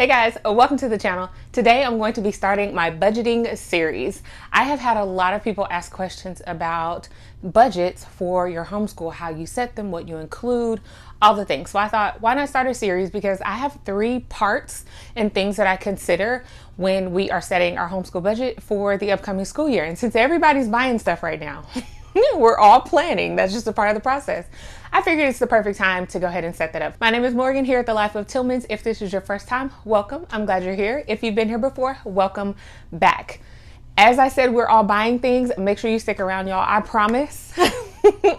Hey guys, welcome to the channel. Today I'm going to be starting my budgeting series. I have had a lot of people ask questions about budgets for your homeschool, how you set them, what you include, all the things. So I thought, why not start a series? Because I have 3 parts and things that I consider when we are setting our homeschool budget for the upcoming school year. And since everybody's buying stuff right now, we're all planning. That's just a part of the process. I figured it's the perfect time to go ahead and set that up. My name is Morgan here at The Life of Tillmans. If this is your first time, welcome. I'm glad you're here. If you've been here before, welcome back. As I said, we're all buying things. Make sure you stick around, y'all. I promise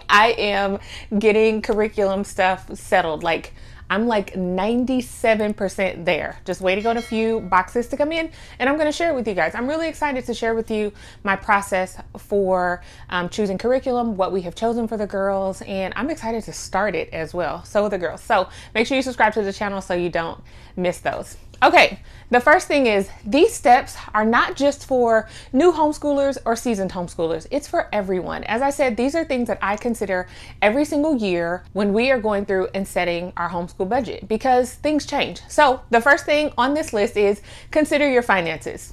I am getting curriculum stuff settled. I'm like 97% there. Just waiting on a few boxes to come in, and I'm going to share it with you guys. I'm really excited to share with you my process for choosing curriculum, what we have chosen for the girls, and I'm excited to start it as well. So are the girls. So make sure you subscribe to the channel so you don't miss those. Okay, the first thing is these steps are not just for new homeschoolers or seasoned homeschoolers. It's for everyone. As I said, these are things that I consider every single year when we are going through and setting our homeschool budget because things change. So the first thing on this list is consider your finances.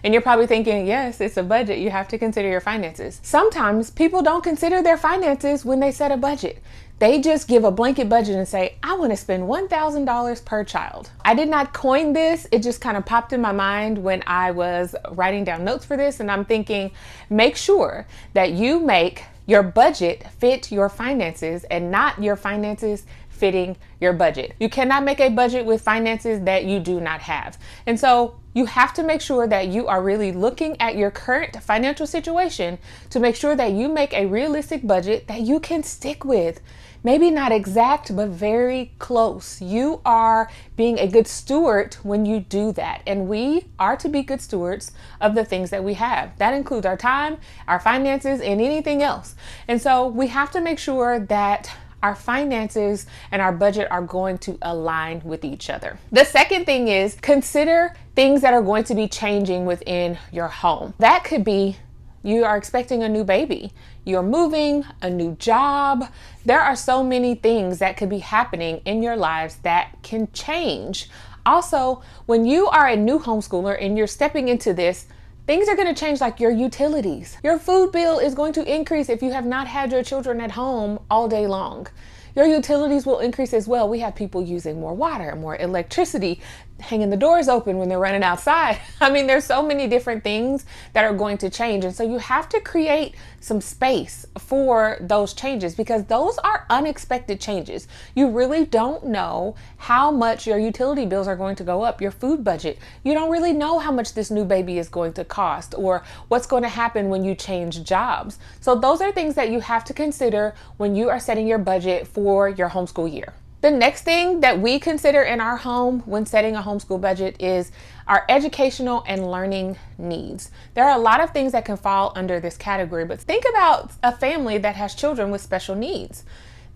And you're probably thinking, yes, it's a budget. You have to consider your finances. Sometimes people don't consider their finances when they set a budget. They just give a blanket budget and say, I want to spend $1,000 per child. I did not coin this. It just kind of popped in my mind when I was writing down notes for this. And I'm thinking, make sure that you make your budget fit your finances and not your finances fitting your budget. You cannot make a budget with finances that you do not have. And so you have to make sure that you are really looking at your current financial situation to make sure that you make a realistic budget that you can stick with. Maybe not exact, but very close. You are being a good steward when you do that. And we are to be good stewards of the things that we have. That includes our time, our finances, and anything else. And so we have to make sure that our finances and our budget are going to align with each other. The second thing is consider things that are going to be changing within your home. That could be you are expecting a new baby, you're moving, a new job. There are so many things that could be happening in your lives that can change. Also, when you are a new homeschooler and you're stepping into this, things are going to change, like your utilities. Your food bill is going to increase if you have not had your children at home all day long. Your utilities will increase as well. We have people using more water, more electricity, hanging the doors open when they're running outside. I mean, there's so many different things that are going to change. And so you have to create some space for those changes because those are unexpected changes. You really don't know how much your utility bills are going to go up, your food budget. You don't really know how much this new baby is going to cost or what's going to happen when you change jobs. So those are things that you have to consider when you are setting your budget for your homeschool year. The next thing that we consider in our home when setting a homeschool budget is our educational and learning needs. There are a lot of things that can fall under this category, but think about a family that has children with special needs.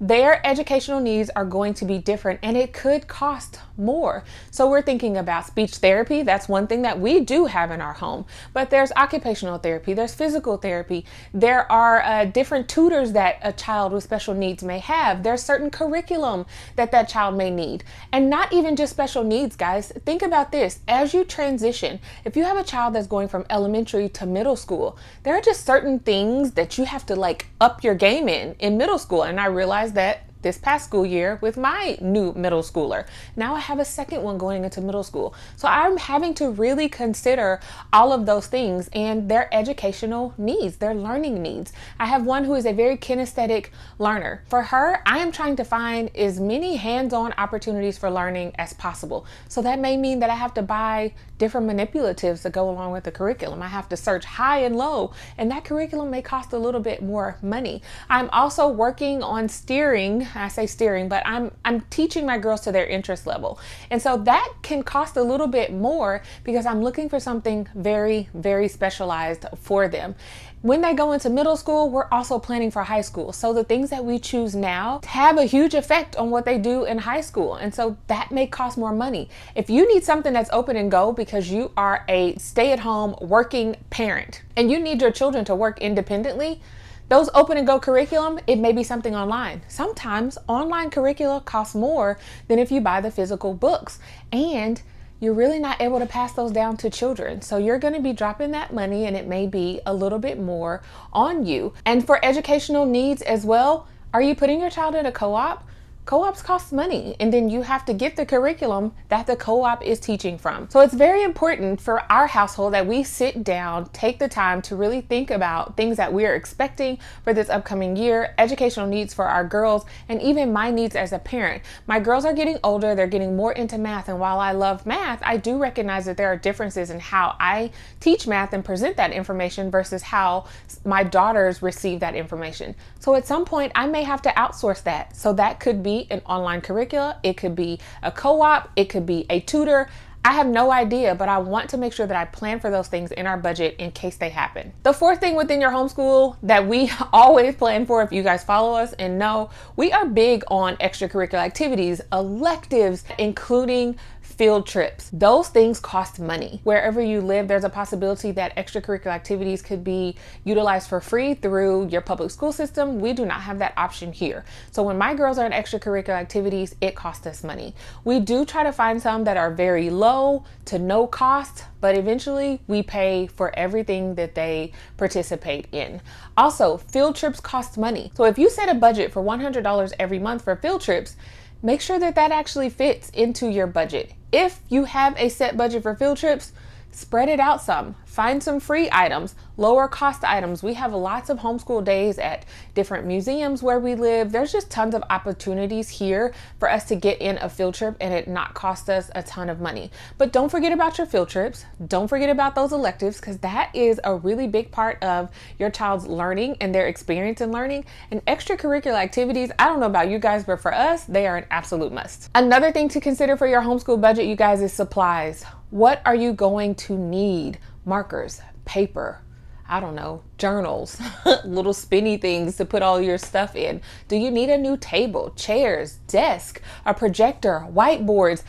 Their educational needs are going to be different and it could cost more. So we're thinking about speech therapy. That's one thing that we do have in our home, but there's occupational therapy, there's physical therapy. There are different tutors that a child with special needs may have. There's certain curriculum that that child may need. And not even just special needs, guys. Think about this. As you transition, if you have a child that's going from elementary to middle school, there are just certain things that you have to up your game in middle school. And I realized that this past school year with my new middle schooler. Now I have a second one going into middle school. So I'm having to really consider all of those things and their educational needs, their learning needs. I have one who is a very kinesthetic learner. For her, I am trying to find as many hands-on opportunities for learning as possible. So that may mean that I have to buy different manipulatives to go along with the curriculum. I have to search high and low, and that curriculum may cost a little bit more money. I'm also working on steering. I say steering, but I'm teaching my girls to their interest level. And so that can cost a little bit more because I'm looking for something very, very specialized for them. When they go into middle school, we're also planning for high school. So the things that we choose now have a huge effect on what they do in high school. And so that may cost more money. If you need something that's open and go because you are a stay-at-home working parent and you need your children to work independently, those open and go curriculum, it may be something online. Sometimes online curricula costs more than if you buy the physical books. And you're really not able to pass those down to children. So you're going to be dropping that money, and it may be a little bit more on you. And for educational needs as well, are you putting your child in a co-op? Co-ops cost money, and then you have to get the curriculum that the co-op is teaching from. So it's very important for our household that we sit down, take the time to really think about things that we're expecting for this upcoming year, educational needs for our girls, and even my needs as a parent. My girls are getting older, they're getting more into math, and while I love math, I do recognize that there are differences in how I teach math and present that information versus how my daughters receive that information. So at some point, I may have to outsource that. So that could be an online curricula, it could be a co-op, it could be a tutor. I have no idea, but I want to make sure that I plan for those things in our budget in case they happen. The fourth thing within your homeschool that we always plan for, if you guys follow us and know, we are big on extracurricular activities, electives, including field trips. Those things cost money. Wherever you live, there's a possibility that extracurricular activities could be utilized for free through your public school system. We do not have that option here. So when my girls are in extracurricular activities, it costs us money. We do try to find some that are very low to no cost, but eventually we pay for everything that they participate in. Also, field trips cost money. So if you set a budget for $100 every month for field trips, make sure that that actually fits into your budget. If you have a set budget for field trips, spread it out some. Find some free items, lower cost items. We have lots of homeschool days at different museums where we live. There's just tons of opportunities here for us to get in a field trip and it not cost us a ton of money. But don't forget about your field trips. Don't forget about those electives, because that is a really big part of your child's learning and their experience in learning. And extracurricular activities, I don't know about you guys, but for us, they are an absolute must. Another thing to consider for your homeschool budget, you guys, is supplies. What are you going to need? Markers, paper, I don't know, journals, little spinny things to put all your stuff in. Do you need a new table, chairs, desk, a projector, whiteboards?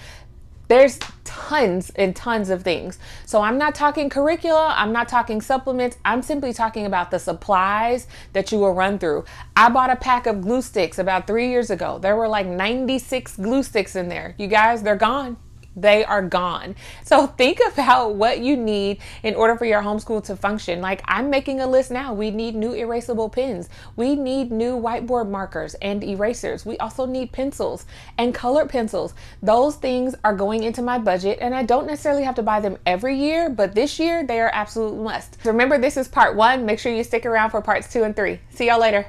There's tons and tons of things. So I'm not talking curricula, I'm not talking supplements, I'm simply talking about the supplies that you will run through. I bought a pack of glue sticks about 3 years ago. There were like 96 glue sticks in there. You guys, they're gone. They are gone. So think about what you need in order for your homeschool to function. Like, I'm making a list now. We need new erasable pens. We need new whiteboard markers and erasers. We also need pencils and colored pencils. Those things are going into my budget, and I don't necessarily have to buy them every year, but this year they are absolute must. Remember, this is part 1. Make sure you stick around for parts 2 and 3. See y'all later.